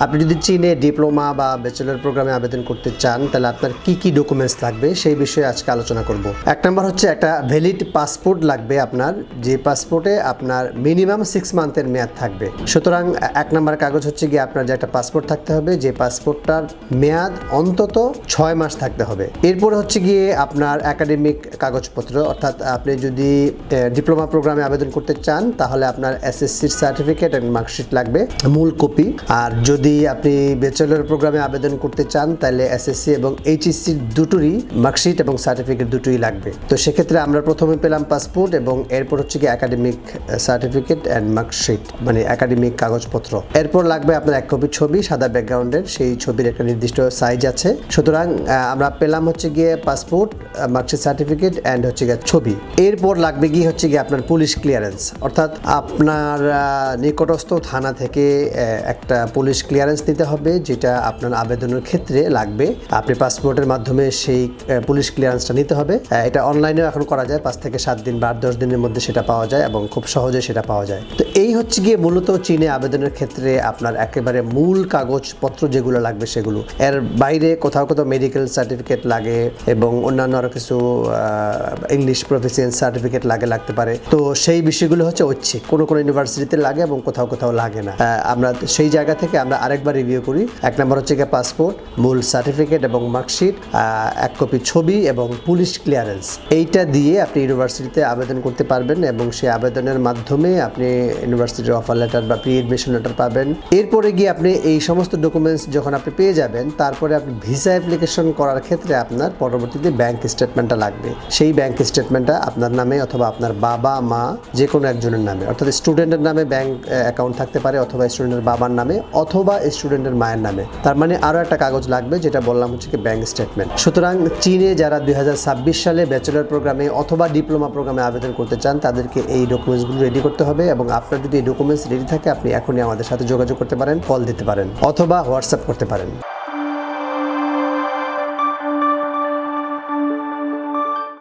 আপনি যদি চীনে ডিপ্লোমা বা ব্যাচেলর প্রোগ্রামে আবেদন করতে চান তাহলে আপনার কি কি ডকুমেন্টস লাগবে সেই বিষয়ে আজকে আলোচনা করব। এক নম্বর হচ্ছে একটা ভ্যালিড পাসপোর্ট লাগবে আপনার, যে পাসপোর্টে আপনার মিনিমাম 6 মান্থের মেয়াদ থাকবে। সুতরাং এক নম্বর কাগজ হচ্ছে গিয়ে আপনার যে একটা পাসপোর্ট থাকতে হবে, যে পাসপোর্টটার মেয়াদ অন্তত 6 মাস থাকতে হবে। এরপরে হচ্ছে গিয়ে আপনার একাডেমিক কাগজপত্র, অর্থাৎ আপনি যদি ডিপ্লোমা প্রোগ্রামে আবেদন করতে চান তাহলে আপনার এসএসসির সার্টিফিকেট এবং মার্কশিট লাগবে মূল কপি। আর যদি আপনি ব্যাচেলর প্রোগ্রামে আবেদন করতে চান তাহলে এসএসসি এবং এইচএসসি দুটোরই মার্কশিট এবং সার্টিফিকেট দুটোই লাগবে। তো সেক্ষেত্রে আমরা প্রথমে পেলাম পাসপোর্ট এবং এরপর হচ্ছে কি একাডেমিক সার্টিফিকেট অ্যান্ড মার্কশিট, মানে একাডেমিক কাগজপত্র। এরপর লাগবে আপনার এক কপি ছবি সাদা ব্যাকগ্রাউন্ডের, সেই ছবির একটা নির্দিষ্ট সাইজ আছে। সুতরাং আমরা পেলাম হচ্ছে গিয়ে পাসপোর্ট, মার্কশিট সার্টিফিকেট অ্যান্ড হচ্ছে গিয়ে ছবি। এরপর লাগবে গিয়ে হচ্ছে গিয়ে আপনার পুলিশ ক্লিয়ারেন্স, অর্থাৎ আপনার নিকটস্থ থানা থেকে একটা পুলিশ ক্লিয়ারেন্স নিতে হবে, যেটা আপনার আবেদনের ক্ষেত্রে লাগবে। আপনি পাসপোর্টের মাধ্যমে সেই পুলিশ ক্লিয়ারেন্সটা নিতে হবে। এটা অনলাইনেও এখন করা যায়, 5 থেকে 7 দিন বা 10 দিনের মধ্যে সেটা পাওয়া যায় এবং খুব সহজে সেটা পাওয়া যায়। তো এই হচ্ছে গিয়ে মূলত চীনে আবেদনের ক্ষেত্রে আপনার একেবারে মূল কাগজপত্র যেগুলো লাগবে সেগুলো। এর বাইরে কোথাও কোথাও মেডিকেল সার্টিফিকেট লাগে এবং অন্যান্য আরও কিছু ইংলিশ প্রফিসিয়েন্সি সার্টিফিকেট লাগতে পারে। তো সেই বিষয়গুলো হচ্ছে ঐচ্ছিক, কোনো ইউনিভার্সিটিতে লাগে এবং কোথাও কোথাও লাগে না। আমরা সেই জায়গা থেকে আমরা আরেকবার রিভিউ করি। এক নম্বর হচ্ছে গিয়ে পাসপোর্ট, মূল সার্টিফিকেট এবং মার্কশিট, এক কপি ছবি এবং পুলিশ ক্লিয়ারেন্স। এইটা দিয়ে আপনি ইউনিভার্সিটিতে আবেদন করতে পারবেন এবং সেই আবেদনের মাধ্যমে আপনি ইউনিভার্সিটির অফার লেটার বা প্রি এডমিশন লেটার পাবেন। এরপরে গিয়ে আপনি এই সমস্ত ডকুমেন্টস যখন আপনি পেয়ে যাবেন, তারপরে আপনি ভিসা অ্যাপ্লিকেশন করার ক্ষেত্রে আপনার পরবর্তীতে ব্যাংক স্টেটমেন্টটা লাগবে। সেই ব্যাংক স্টেটমেন্টটা আপনার নামে অথবা আপনার বাবা মা যে কোনো একজনের নামে, অর্থাৎ স্টুডেন্টের নামে ব্যাংক অ্যাকাউন্ট থাকতে পারে অথবা স্টুডেন্টের বাবার নামে অথবা স্টুডেন্টের মায়ের নামে। তার মানে আরও একটা কাগজ লাগবে, যেটা বললাম হচ্ছে কি ব্যাংক স্টেটমেন্ট। সুতরাং চীনে যারা 2026 সালে ব্যাচেলর প্রোগ্রামে অথবা ডিপ্লোমা প্রোগ্রামে আবেদন করতে চান তাদেরকে এই ডকুমেন্টসগুলো রেডি করতে হবে এবং আপনার যদি এই ডকুমেন্টস রেডি থাকে আপনি এখনই আমাদের সাথে যোগাযোগ করতে পারেন, কল দিতে পারেন অথবা হোয়াটসঅ্যাপ করতে পারেন।